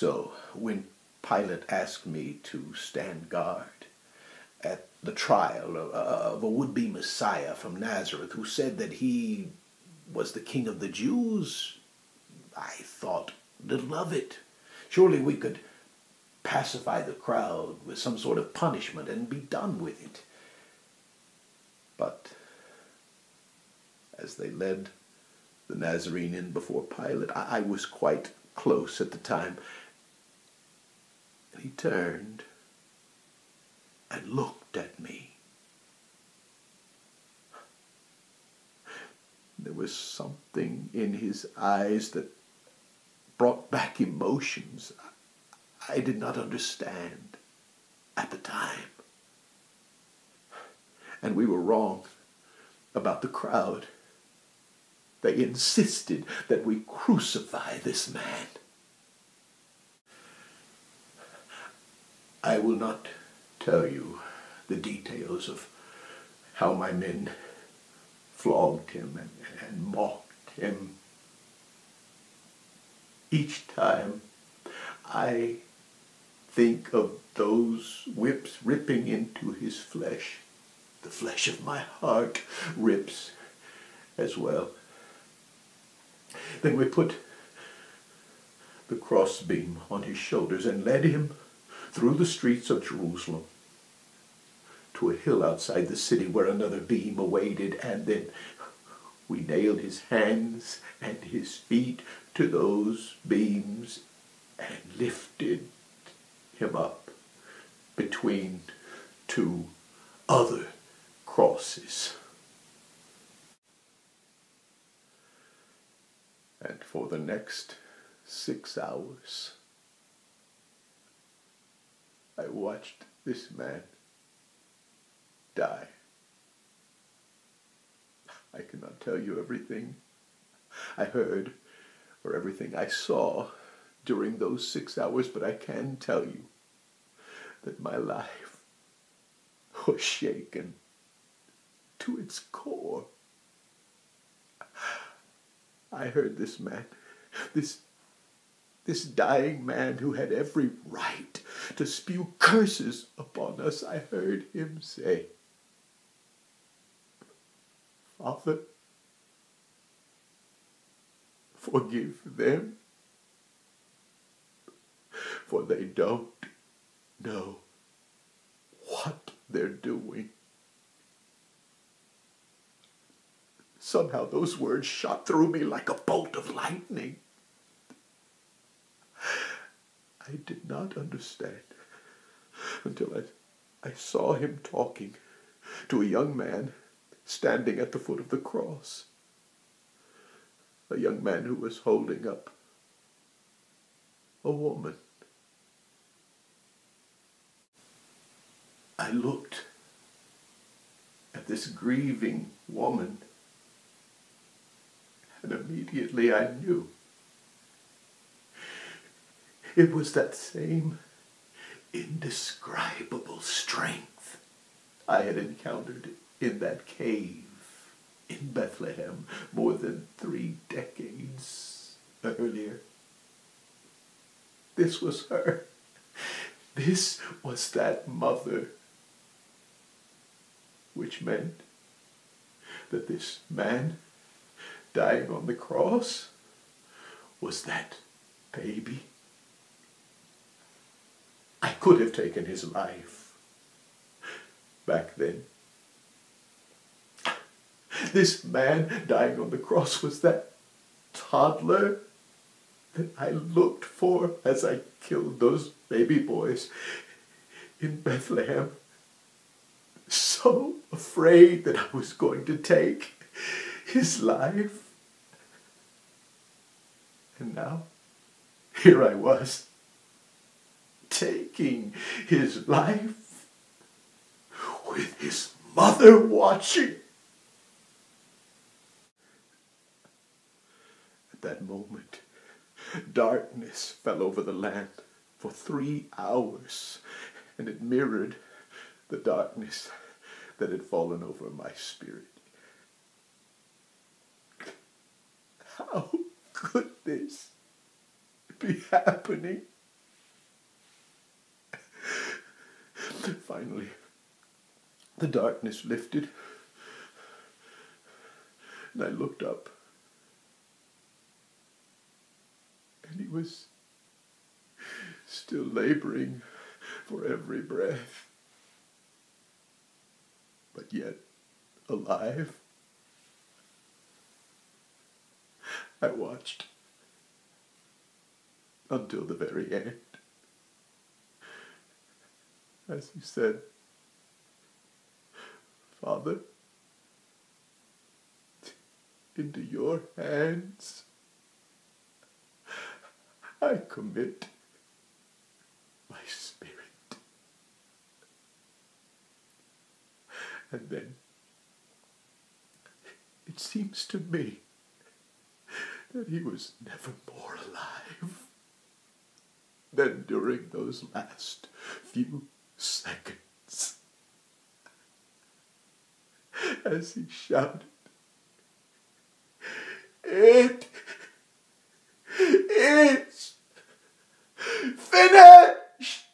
So, when Pilate asked me to stand guard at the trial of a would-be Messiah from Nazareth who said that he was the king of the Jews, I thought little of it. Surely we could pacify the crowd with some sort of punishment and be done with it. But as they led the Nazarene in before Pilate, I was quite close at the time, and he turned and looked at me. There was something in his eyes that brought back emotions I did not understand at the time. And we were wrong about the crowd. They insisted that we crucify this man. I will not tell you the details of how my men flogged him and mocked him. Each time I think of those whips ripping into his flesh, the flesh of my heart rips as well. Then we put the crossbeam on his shoulders and led him through the streets of Jerusalem to a hill outside the city where another beam awaited, and then we nailed his hands and his feet to those beams and lifted him up between two other crosses. And for the next 6 hours, I watched this man die. I cannot tell you everything I heard or everything I saw during those 6 hours, but I can tell you that my life was shaken to its core. I heard this man, this dying man who had every right to spew curses upon us. I heard him say, "Father, forgive them, for they don't know what they're doing." Somehow those words shot through me like a bolt of lightning. I did not understand until I saw him talking to a young man standing at the foot of the cross. A young man who was holding up a woman. I looked at this grieving woman, and immediately I knew it was that same indescribable strength I had encountered in that cave in Bethlehem more than 3 decades earlier. This was her. This was that mother, which meant that this man dying on the cross was that baby. I could have taken his life back then. This man dying on the cross was that toddler that I looked for as I killed those baby boys in Bethlehem, so afraid that I was going to take his life. And now, here I was, taking his life with his mother watching. At that moment, darkness fell over the land for 3 hours, and it mirrored the darkness that had fallen over my spirit. How could this be happening Finally, the darkness lifted, and I looked up, and he was still laboring for every breath, but yet alive. I watched until the very end, as he said, "Father, into your hands I commit my spirit." And then it seems to me that he was never more alive than during those last few seconds, as he shouted, "It is finished!"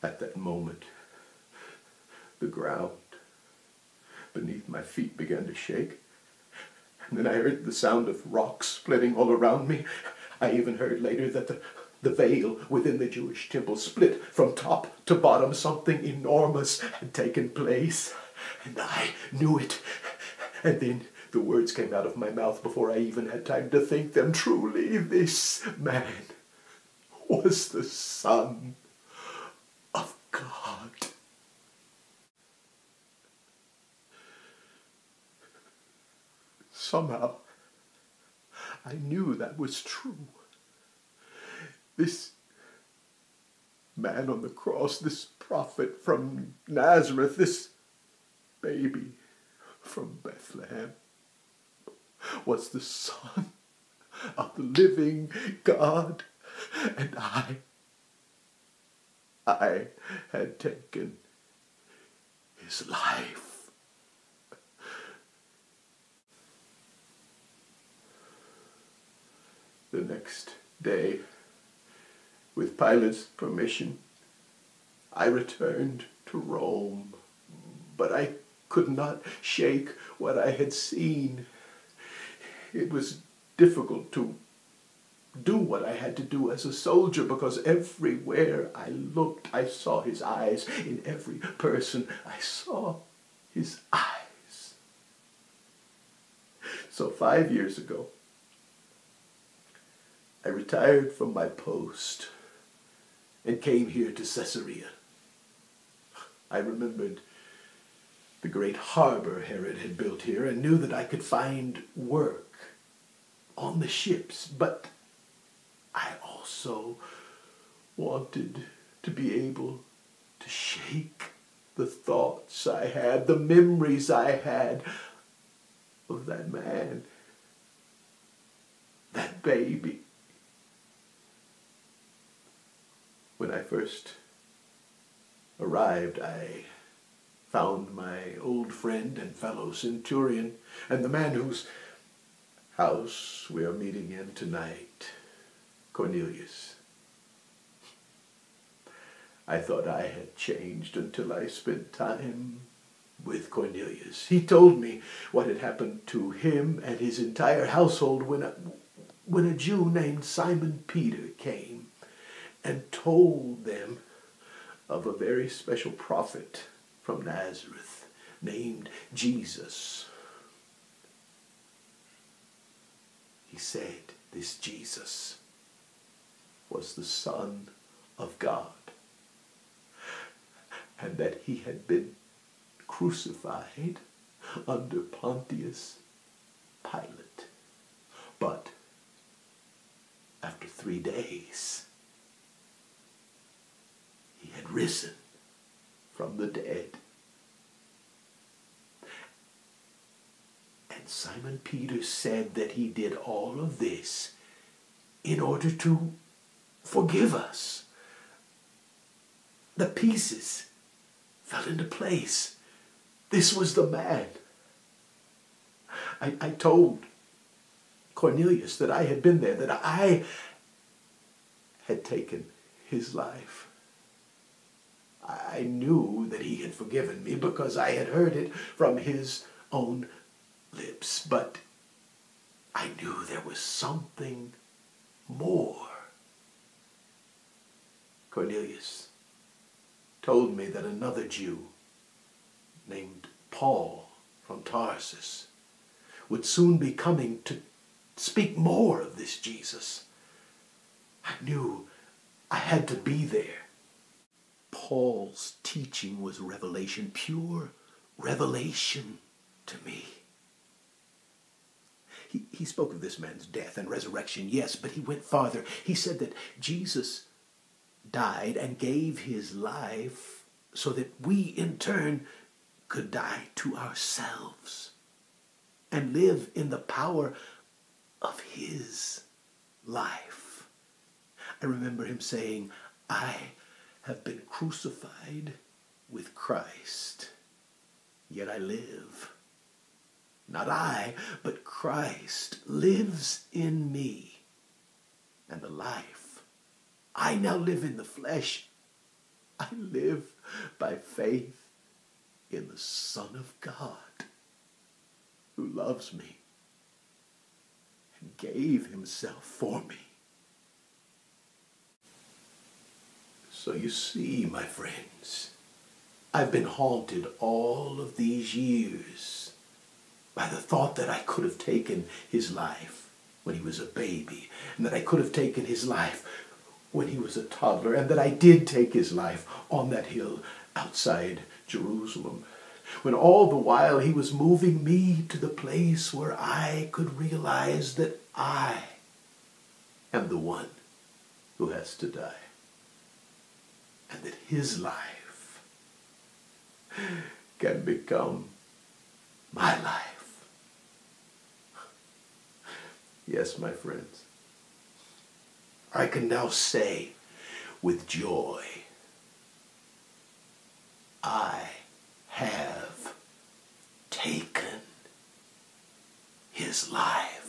At that moment, the ground beneath my feet began to shake, and then I heard the sound of rocks splitting all around me. I even heard later that the veil within the Jewish temple split from top to bottom. Something enormous had taken place, and I knew it. And then the words came out of my mouth before I even had time to think them. Truly, this man was the Son of God. Somehow, I knew that was true. This man on the cross, this prophet from Nazareth, this baby from Bethlehem, was the Son of the living God, and I had taken his life. The next day, with Pilate's permission, I returned to Rome, but I could not shake what I had seen. It was difficult to do what I had to do as a soldier, because everywhere I looked, I saw his eyes. In every person, I saw his eyes. So 5 years ago, I retired from my post and came here to Caesarea. I remembered the great harbor Herod had built here and knew that I could find work on the ships, but I also wanted to be able to shake the thoughts I had, the memories I had of that man, that baby. When I first arrived, I found my old friend and fellow centurion, and the man whose house we are meeting in tonight, Cornelius. I thought I had changed until I spent time with Cornelius. He told me what had happened to him and his entire household when a Jew named Simon Peter came and told them of a very special prophet from Nazareth named Jesus. He said this Jesus was the Son of God, and that he had been crucified under Pontius Pilate. But after 3 days, he had risen from the dead. And Simon Peter said that he did all of this in order to forgive us. The pieces fell into place. This was the man. I told Cornelius, that I had been there, that I had taken his life. I knew that he had forgiven me because I had heard it from his own lips, but I knew there was something more. Cornelius told me that another Jew named Paul from Tarsus would soon be coming to speak more of this Jesus. I knew I had to be there. Paul's teaching was revelation, pure revelation to me. He spoke of this man's death and resurrection, yes, but he went farther. He said that Jesus died and gave his life so that we in turn could die to ourselves and live in the power of his life. I remember him saying, I have been crucified with Christ, yet I live. Not I, but Christ lives in me. And the life I now live in the flesh, I live by faith in the Son of God, who loves me and gave himself for me. So you see, my friends, I've been haunted all of these years by the thought that I could have taken his life when he was a baby, and that I could have taken his life when he was a toddler, and that I did take his life on that hill outside Jerusalem, when all the while he was moving me to the place where I could realize that I am the one who has to die, and that his life can become my life. Yes, my friends, I can now say with joy, I have taken his life.